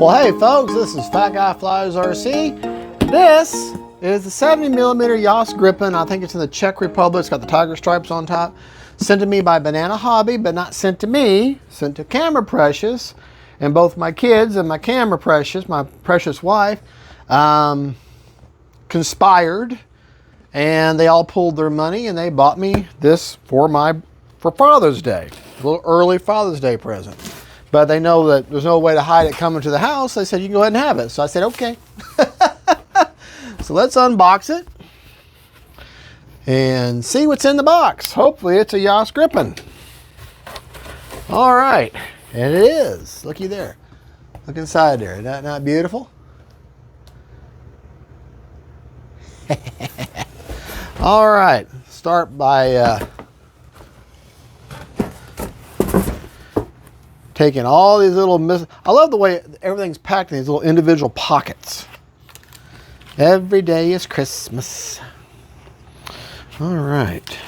Well, hey folks, this is Fat Guy Flies RC. This is the 70mm JAS Gripen. I think it's in the Czech Republic. It's got the tiger stripes on top. Sent to me by Banana Hobby, but not sent to me. Sent to Camera Precious. And both my kids and my Camera Precious, my precious wife, conspired. And they all pulled their money and they bought me this for Father's Day. A little early Father's Day present. But they know that there's no way to hide it coming to the house. They said, you can go ahead and have it. So I said, okay. So let's unbox it and see what's in the box. Hopefully it's a JAS Gripen. All right. And it is. Looky there. Look inside there. Isn't that not beautiful? All right. Start by taking all these little I love the way everything's packed in these little individual pockets. Every day is Christmas. All right.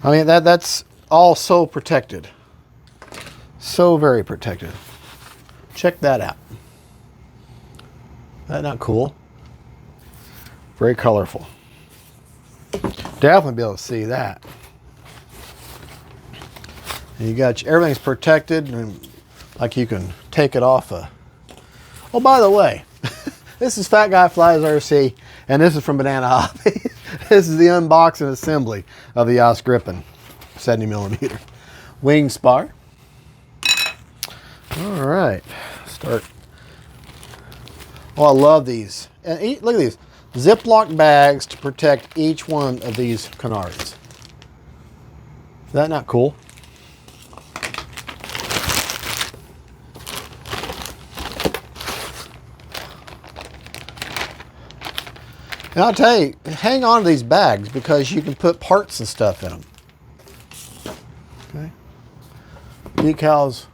I mean, that's all so protected. So very protected. Check that out. That not cool? Very colorful. Definitely be able to see that. And you got everything's protected, and like you can take it off Oh, by the way, this is Fat Guy Flies RC, and this is from Banana Hobby. This is the unboxing assembly of the JAS Gripen, 70mm Wingspan. All right, start. Oh, I love these. And look at these Ziploc bags to protect each one of these Canards. Is that not cool? And I'll tell you, hang on to these bags because you can put parts and stuff in them. Okay. Decals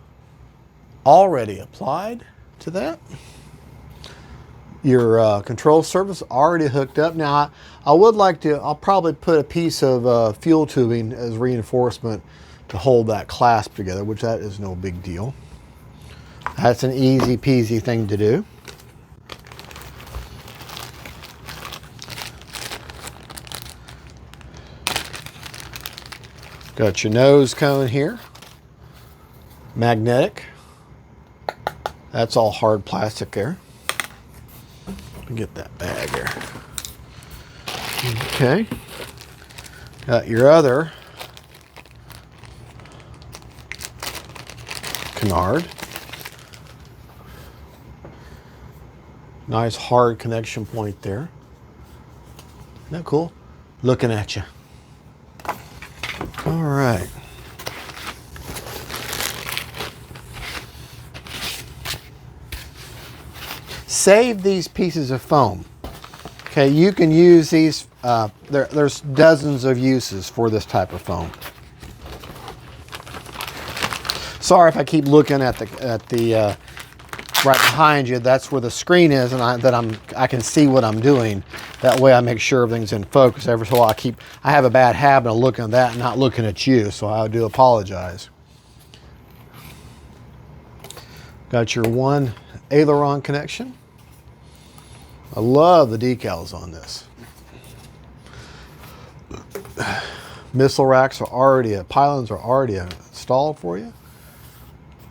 already applied to that. Your control surface already hooked up. Now, I would like to, I'll probably put a piece of fuel tubing as reinforcement to hold that clasp together, which that is no big deal. That's an easy peasy thing to do. Got your nose cone here, magnetic. That's all hard plastic there. Let me get that bag here. Okay. Got your other Canard. Nice hard connection point there. Isn't that cool? Looking at you. All right. Save these pieces of foam. Okay, you can use these. There's dozens of uses for this type of foam. Sorry if I keep looking at the right behind you. That's where the screen is, and I can see what I'm doing. That way I make sure everything's in focus. Every so while I have a bad habit of looking at that and not looking at you, so I do apologize. Got your one aileron connection. I love the decals on this. Missile racks are already, pylons are already installed for you.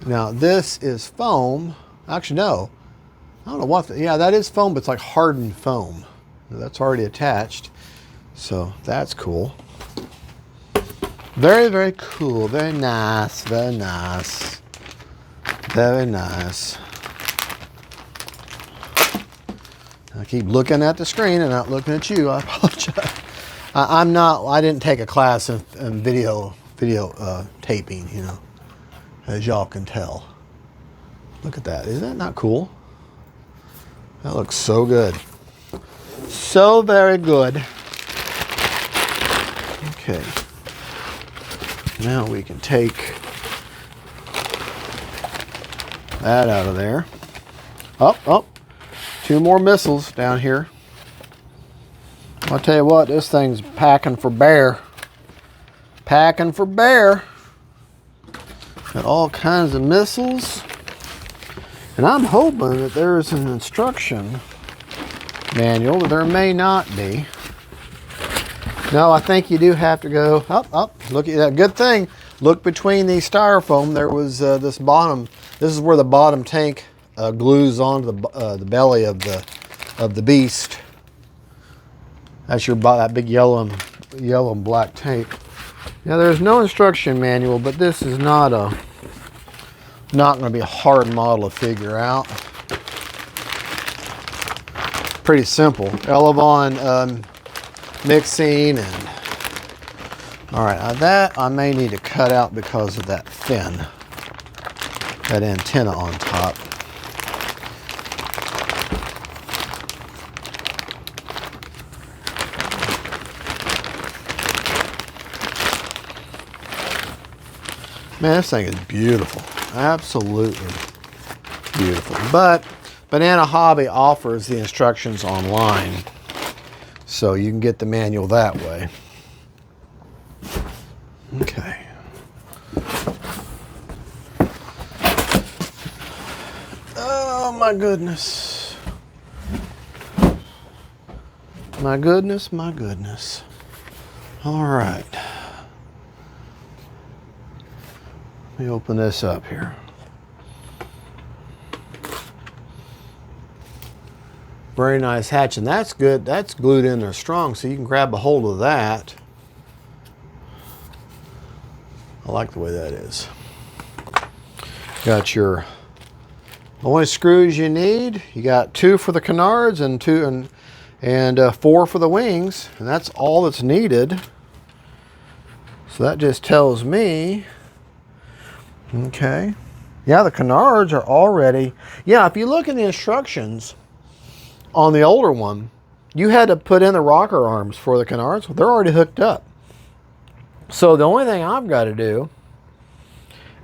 Now this is foam. Actually, no. I don't know what, yeah, that is foam, but it's like hardened foam. That's already attached, so that's cool. Very, very cool. Very nice. Very nice. Very nice. I keep looking at the screen and not looking at you. I apologize. I didn't take a class in video taping, you know, as y'all can tell. Look at that. Isn't that not cool? That looks so good. So very good. Okay. Now we can take that out of there. Oh, two more missiles down here. I'll tell you what, this thing's packing for bear. Packing for bear. Got all kinds of missiles. And I'm hoping that there's an instruction manual, but there may not be. No, I think you do have to go up. Look at that. Good thing. Look between these styrofoam. There was this bottom. This is where the bottom tank glues onto the belly of the beast. That's that big yellow and black tape. Now there's no instruction manual, but this is not going to be a hard model to figure out. Pretty simple. Elevon mixing and all right. That I may need to cut out because of that antenna on top. Man, this thing is beautiful. Absolutely beautiful. But Banana Hobby offers the instructions online, so you can get the manual that way. Okay. Oh my goodness. My goodness, my goodness. All right. Let me open this up here. Very nice hatch, and that's good. That's glued in there strong, so you can grab a hold of that. I like the way that is. Got your only screws you need. You got 2 for the canards and 4 for the wings, and that's all that's needed. So that just tells me. Okay. Yeah, the canards are already. Yeah, if you look in the instructions on the older one, you had to put in the rocker arms for the canards. They're already hooked up. So the only thing I've got to do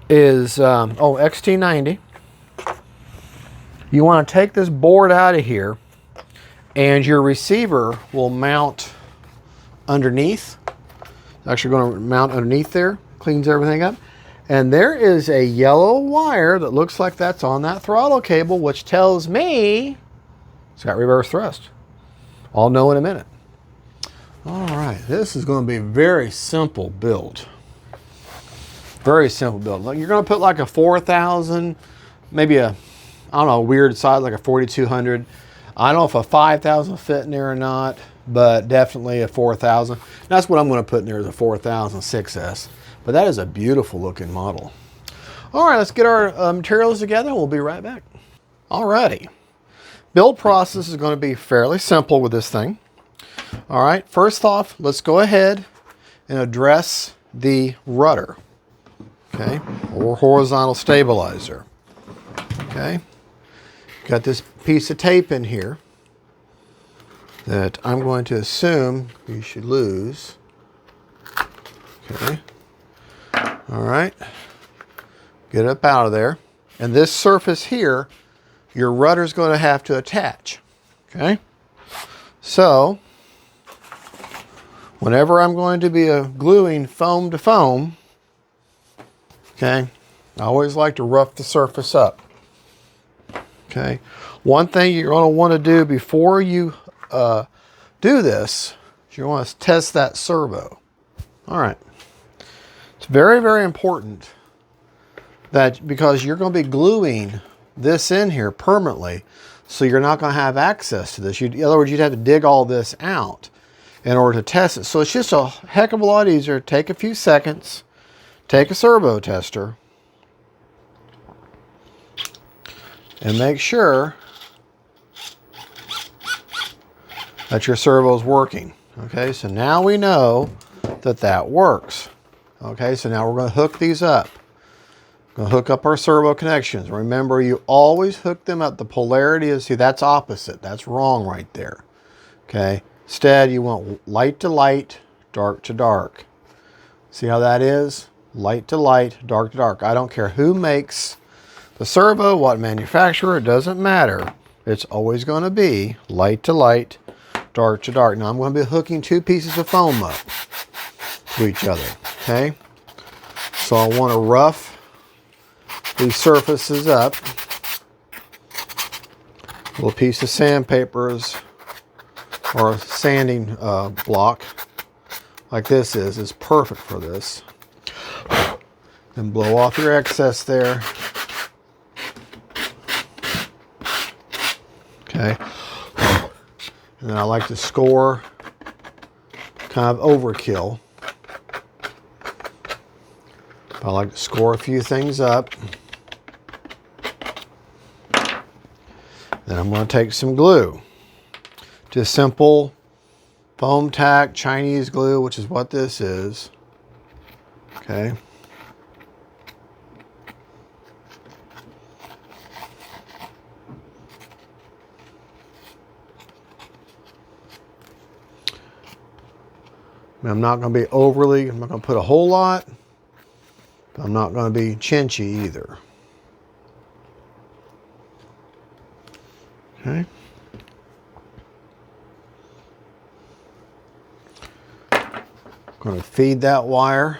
is, XT90. You want to take this board out of here, and your receiver will mount underneath. It's actually going to mount underneath there. Cleans everything up. And there is a yellow wire that looks like that's on that throttle cable, which tells me it's got reverse thrust. I'll know in a minute. All right, this is going to be a very simple build. Very simple build. You're going to put like a 4,000, maybe a, I don't know, a weird size like a 4,200. I don't know if a 5,000 fit in there or not, but definitely a 4,000. That's what I'm going to put in there, is a 4,000 6S. But that is a beautiful looking model. All right, let's get our materials together and we'll be right back. All righty. Build process is going to be fairly simple with this thing. All right, first off, let's go ahead and address the rudder, okay, or horizontal stabilizer. Okay, got this piece of tape in here that I'm going to assume you should lose. Okay. All right, get it up out of there. And this surface here, your rudder's going to have to attach, okay? So, whenever I'm going to be gluing foam to foam, okay, I always like to rough the surface up, okay? One thing you're going to want to do before you do this is you want to test that servo. All right. It's very, very important that, because you're going to be gluing this in here permanently, so you're not going to have access to this. In other words, you'd have to dig all this out in order to test it. So it's just a heck of a lot easier. Take a few seconds, take a servo tester, and make sure that your servo is working. Okay, so now we know that that works. Okay, so now we're going to hook these up. Going to hook up our servo connections. Remember, you always hook them at the polarity of, see, that's opposite. That's wrong right there. Okay, instead you want light to light, dark to dark. See how that is? Light to light, dark to dark. I don't care who makes the servo, what manufacturer, it doesn't matter. It's always going to be light to light, dark to dark. Now I'm going to be hooking 2 pieces of foam up to each other. Okay, so I want to rough these surfaces up. little piece of sandpapers or a sanding block like this is perfect for this. Then blow off your excess there. Okay. And then I like to score kind of overkill. I like to score a few things up. Then I'm going to take some glue. Just simple foam tack Chinese glue, which is what this is. Okay. I'm not going to be overly, I'm not going to put a whole lot, but I'm not going to be chinchy either. Okay. Going to feed that wire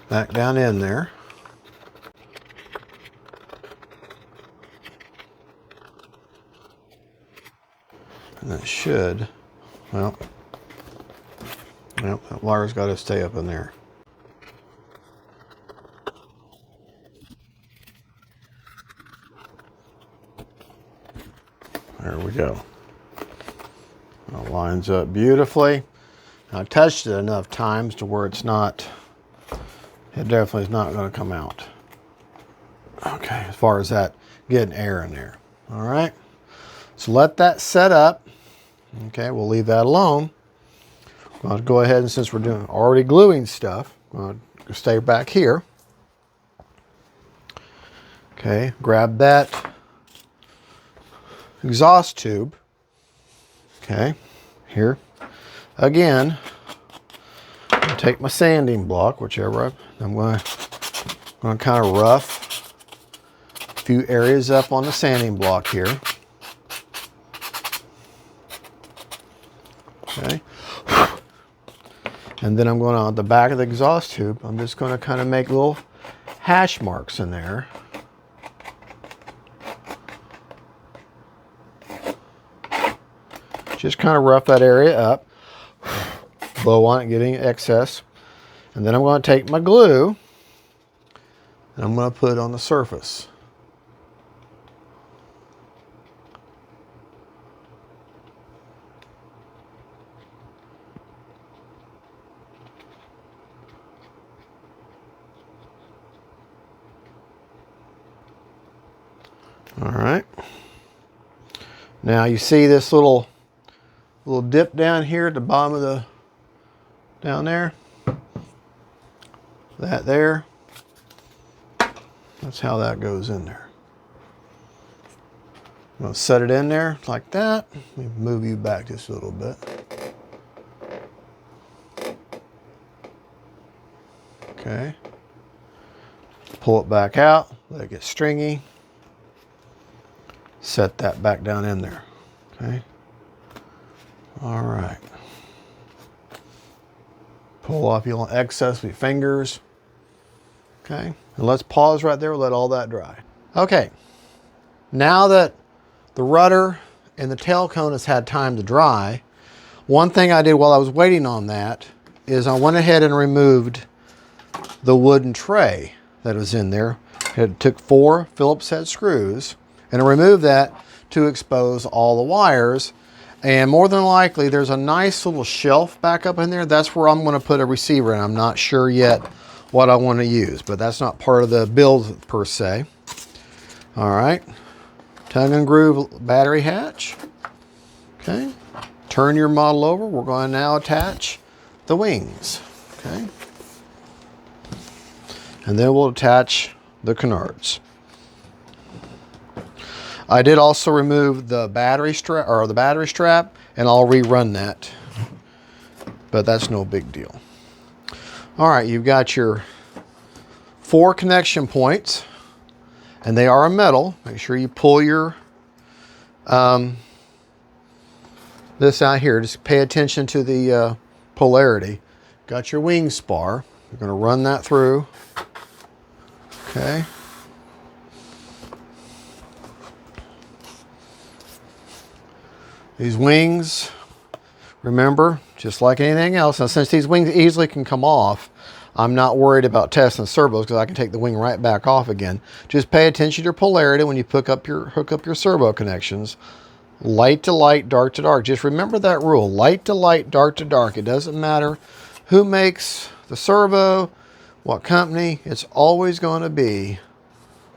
back down in there. And that should, well, that wire's got to stay up in there. There we go. It lines up beautifully. I touched it enough times to where it's not, it definitely is not going to come out. Okay, as far as that getting air in there. All right, so let that set up. Okay, we'll leave that alone. I'm going to go ahead and, since we're doing already gluing stuff, I'm going to stay back here. Okay, grab that exhaust tube. Okay, here. Again, I'll take my sanding block, whichever I'm going to kind of rough a few areas up on the sanding block here. Okay. And then I'm going on the back of the exhaust tube. I'm just going to kind of make little hash marks in there. Just kind of rough that area up. Blow on it, getting excess. And then I'm going to take my glue and I'm going to put it on the surface. All right. Now you see this little dip down here at the bottom of the, down there. That there. That's how that goes in there. I'm going to set it in there like that. Let me move you back just a little bit. Okay. Pull it back out. Let it get stringy. Set that back down in there. Okay. All right. Pull off your excess with your fingers. Okay. And let's pause right there. Let all that dry. Okay. Now that the rudder and the tail cone has had time to dry, one thing I did while I was waiting on that is I went ahead and removed the wooden tray that was in there. It took 4 Phillips head screws and I removed that to expose all the wires. And more than likely, there's a nice little shelf back up in there. That's where I'm going to put a receiver in. I'm not sure yet what I want to use, but that's not part of the build per se. All right. Tongue and groove battery hatch. Okay. Turn your model over. We're going to now attach the wings. Okay. And then we'll attach the canards. I did also remove the battery strap, and I'll rerun that, but that's no big deal. All right, you've got your 4 connection points, and they are a metal. Make sure you pull your this out here. Just pay attention to the polarity. Got your wing spar. You're going to run that through. Okay. These wings, remember, just like anything else, now since these wings easily can come off, I'm not worried about testing the servos because I can take the wing right back off again. Just pay attention to your polarity when you hook up your servo connections. Light to light, dark to dark. Just remember that rule. Light to light, dark to dark. It doesn't matter who makes the servo, what company. It's always going to be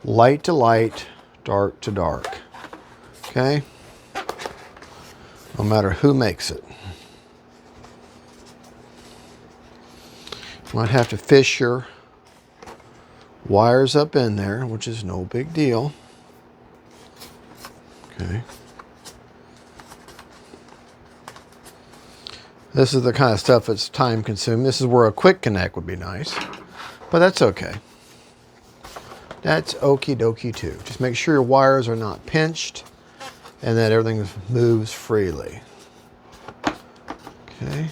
light to light, dark to dark. Okay? No matter who makes it. Might have to fish your wires up in there, which is no big deal. Okay. This is the kind of stuff that's time consuming. This is where a quick connect would be nice, but that's okay. That's okie dokie too. Just make sure your wires are not pinched and that everything moves freely. Okay.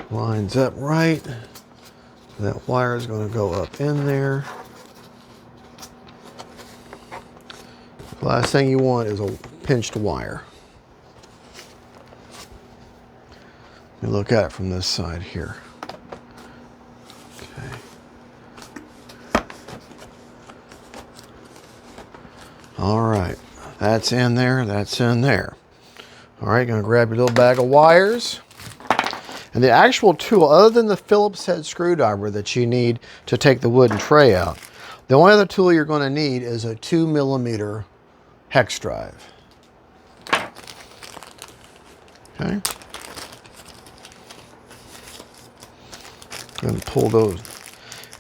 Lines up right. That wire is going to go up in there. The last thing you want is a pinched wire. Let me look at it from this side here. Okay. All right, that's in there, that's in there. All right, gonna grab your little bag of wires. And the actual tool, other than the Phillips head screwdriver that you need to take the wooden tray out, the only other tool you're going to need is a 2mm hex drive. Okay. I'm going to pull those.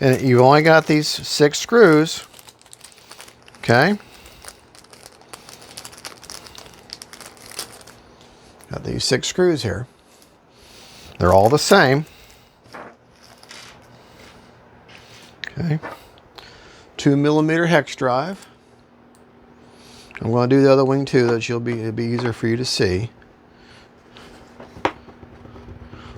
And you've only got these 6 screws. Okay. Got these 6 screws here. They're all the same. Okay. 2mm hex drive. I'm going to do the other wing too, that it'll be easier for you to see.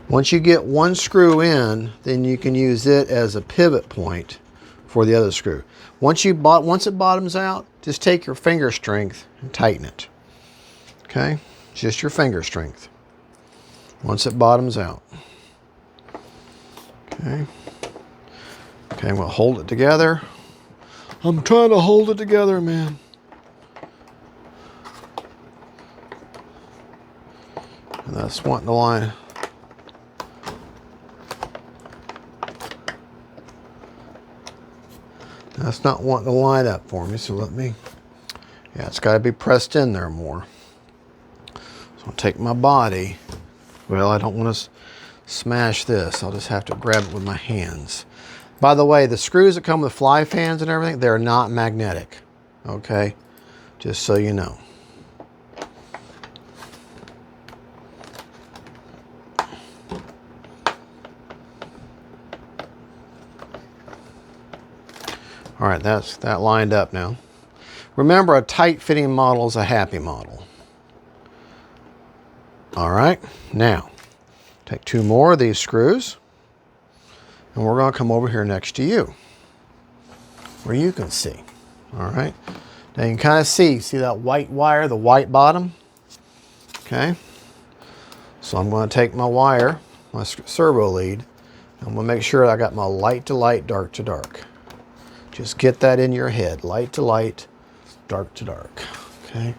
Once you get one screw in, then you can use it as a pivot point for the other screw. Once it bottoms out, just take your finger strength and tighten it. Okay? Just your finger strength. Once it bottoms out. Okay. Okay, we'll hold it together. I'm trying to hold it together, man. And that's wanting to line. That's not wanting to line up for me, so let me, yeah, it's got to be pressed in there more. So I'll take my body. Well, I don't want to smash this. I'll just have to grab it with my hands. By the way, the screws that come with fly fans and everything, they're not magnetic. Okay? Just so you know. All right, that lined up now. Remember, a tight fitting model is a happy model. All right, now take 2 more of these screws and we're going to come over here next to you where you can see. All right, now you can kind of see that white wire, the white bottom? Okay, so I'm going to take my wire, my servo lead, and I'm going to make sure I got my light to light, dark to dark. Just get that in your head, light to light, dark to dark. Okay,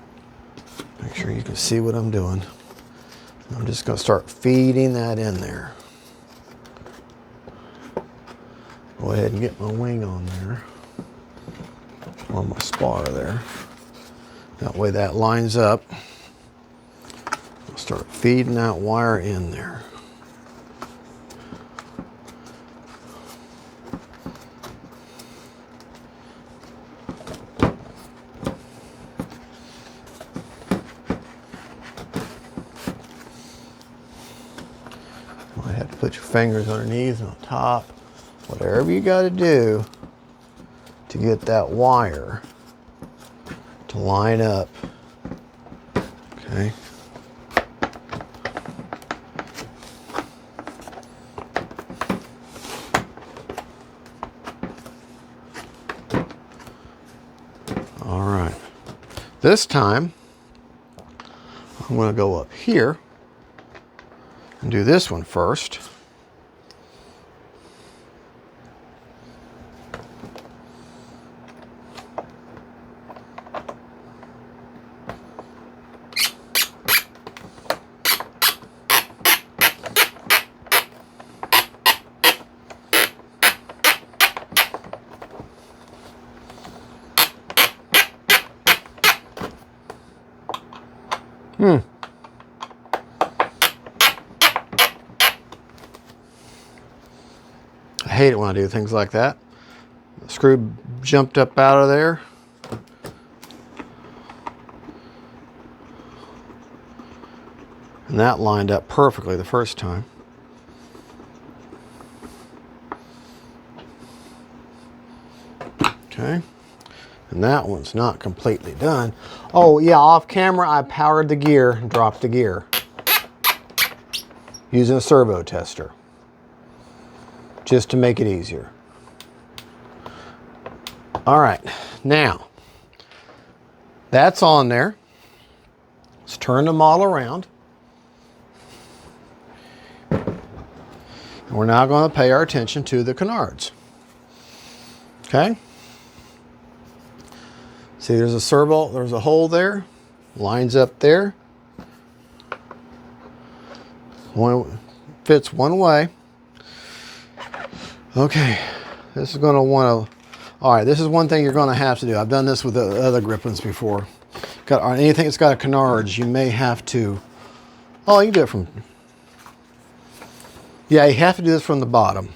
make sure you can see what I'm doing. I'm just going to start feeding that in there. Go ahead and get my wing on there. On my spar there. That way that lines up. I'll start feeding that wire in there. Put your fingers underneath and on top, whatever you got to do to get that wire to line up. Okay. This time, I'm going to go up here and do this one first. I hate it when I do things like that. The screw jumped up out of there. And that lined up perfectly the first time. Okay. And that one's not completely done. Oh yeah, off camera I powered the gear and dropped the gear using a servo tester just to make it easier. All right, now that's on there. Let's turn the model around. And we're now going to pay our attention to the canards. Okay. See, there's a servo, there's a hole there, lines up there. One fits one way. Okay, this is going to want to, all right, this is one thing you're going to have to do. I've done this with the other grippins before. Got anything that's got a canards, you may have to, oh, you can do it from, yeah, you have to do this from the bottom.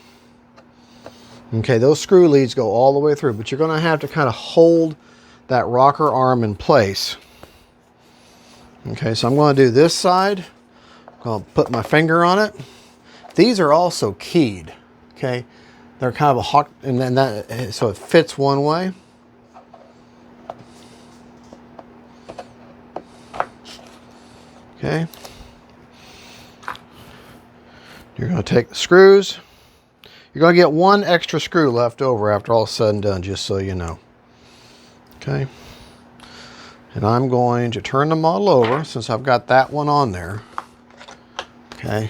Okay, those screw leads go all the way through, but you're going to have to kind of hold that rocker arm in place. Okay, so I'm going to do this side. I'm going to put my finger on it. These are also keyed. Okay, they're kind of a hawk, and then that, so it fits one way. Okay, you're going to take the screws. You're going to get one extra screw left over after all is said and done, just so you know. Okay, and I'm going to turn the model over since I've got that one on there. Okay,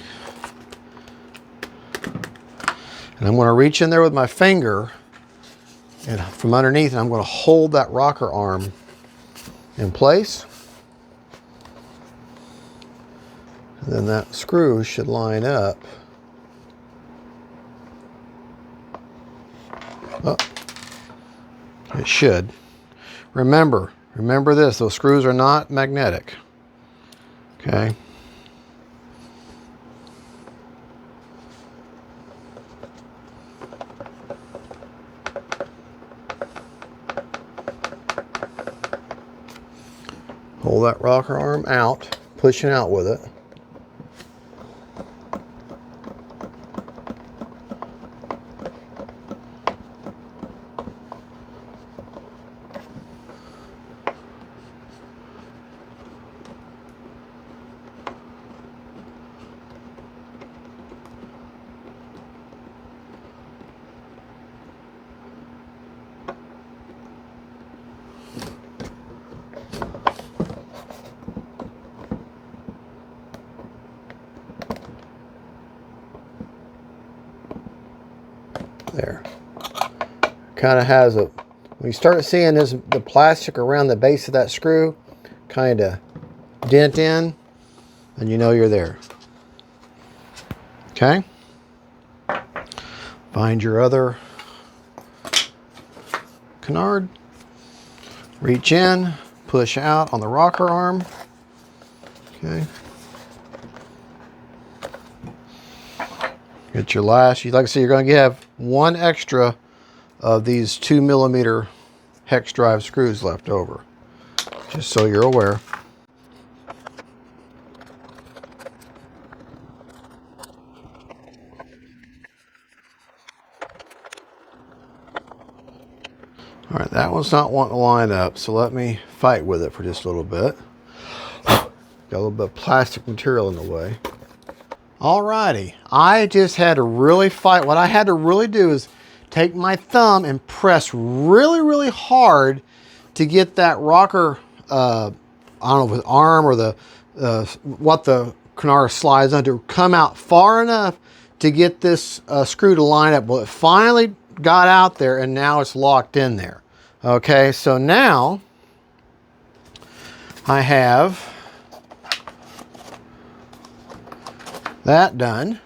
and I'm going to reach in there with my finger, and from underneath, and I'm going to hold that rocker arm in place. And then that screw should line up. Oh, it should. Remember this, those screws are not magnetic. Okay. Hold that rocker arm out, pushing out with it. There. Kind of has a, when you start seeing this, the plastic around the base of that screw kind of dent in, and you know you're there. Okay. Find your other canard, reach in, push out on the rocker arm. Okay. Get your last, like I said, you're going to have one extra of these 2mm hex drive screws left over, just so you're aware. All right, that one's not wanting to line up, so let me fight with it for just a little bit. Got a little bit of plastic material in the way. Alrighty, I just had to really fight. What I had to really do is take my thumb and press really, really hard to get that rocker I don't know if it's arm or the what the Canards slides under, come out far enough to get this screw to line up. Well, it finally got out there, and now it's locked in there. Okay, so now I have that done.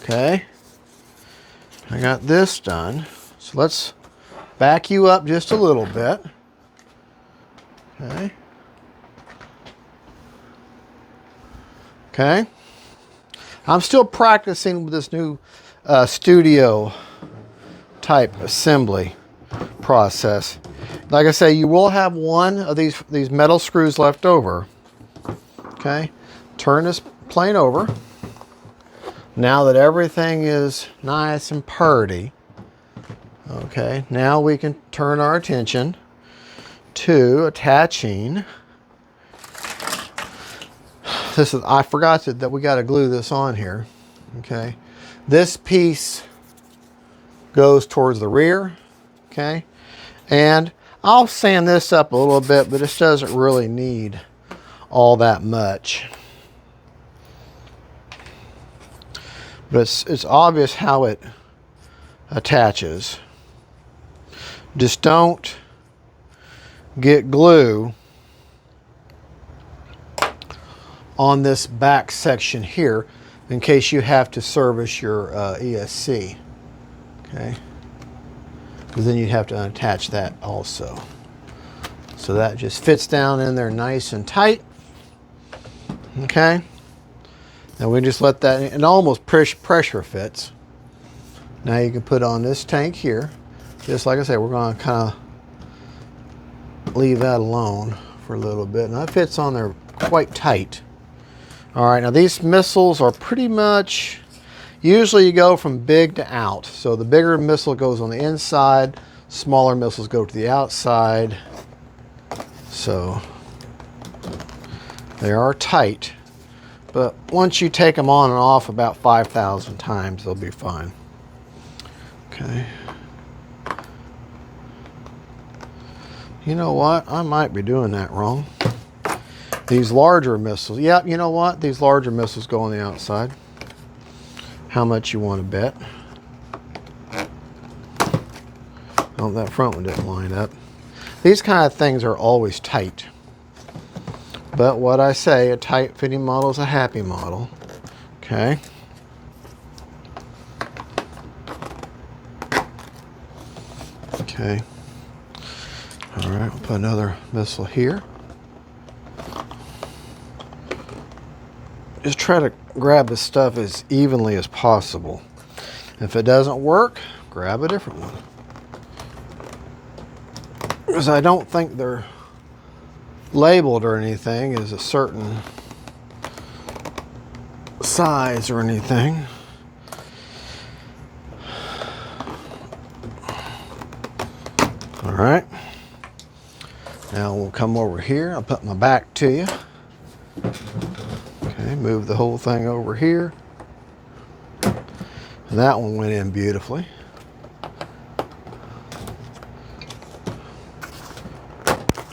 Okay, I got this done. So let's back you up just a little bit. Okay. Okay. I'm still practicing with this new studio type assembly process. Like I say, you will have one of these metal screws left over. Okay. Turn this plane over. Now that everything is nice and purty, okay, now we can turn our attention to attaching. This is, I forgot that we got to glue this on here. Okay, this piece goes towards the rear. Okay, and I'll sand this up a little bit, but this doesn't really need all that much. But it's obvious how it attaches. Just don't get glue on this back section here in case you have to service your ESC. Okay, because then you'd have to unattach that also. So that just fits down in there nice and tight. Okay. Now we just let that, it almost pressure fits. Now you can put on this tank here. Just like I said, we're going to kind of leave that alone for a little bit. And that fits on there quite tight. All right, now these missiles are pretty much, usually you go from big to out. So the bigger missile goes on the inside, smaller missiles go to the outside. So they are tight. But once you take them on and off about 5,000 times, they'll be fine. Okay. You know what? I might be doing that wrong. These larger missiles. Yep, you know what? These larger missiles go on the outside. How much you want to bet? Oh, that front one didn't line up. These kind of things are always tight. But what I say, a tight fitting model is a happy model. Okay. Okay. All right, we'll put another missile here. Just try to grab this stuff as evenly as possible. If it doesn't work, grab a different one. Because I don't think they're labeled or anything as a certain size or anything. All right. Now we'll come over here. I'll put my back to you. Okay, move the whole thing over here. And that one went in beautifully.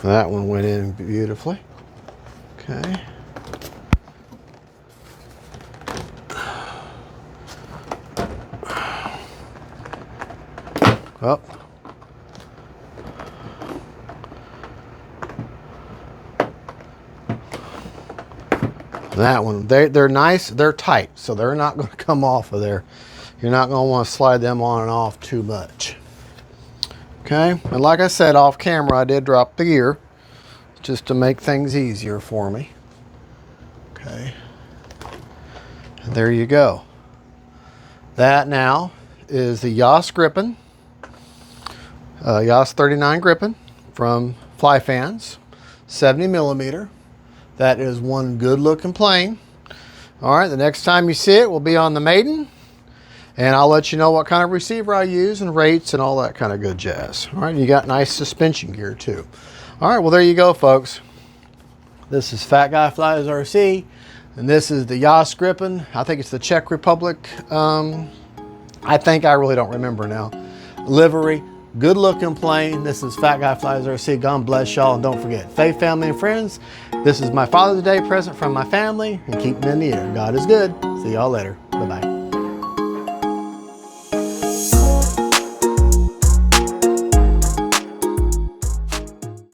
That one went in beautifully. Okay. Up. That one, they're nice, they're tight, so they're not going to come off of there. You're not going to want to slide them on and off too much. Okay, and like I said off camera, I did drop the gear just to make things easier for me. Okay, and there you go. That now is the JAS Gripen, JAS-39 Gripen from Flyfans, 70mm. That is one good looking plane. All right, the next time you see it, we'll be on the Maiden. And I'll let you know what kind of receiver I use and rates and all that kind of good jazz. All right, you got nice suspension gear too. All right, well, there you go, folks. This is Fat Guy Flies RC, and this is the JAS Gripen. I think it's the Czech Republic. I really don't remember now. Livery. good looking plane. This is Fat Guy Flies RC. God bless y'all, and don't forget, faith, family, and friends. This is my Father's Day present from my family, and keep them in the air. God is good. See y'all later.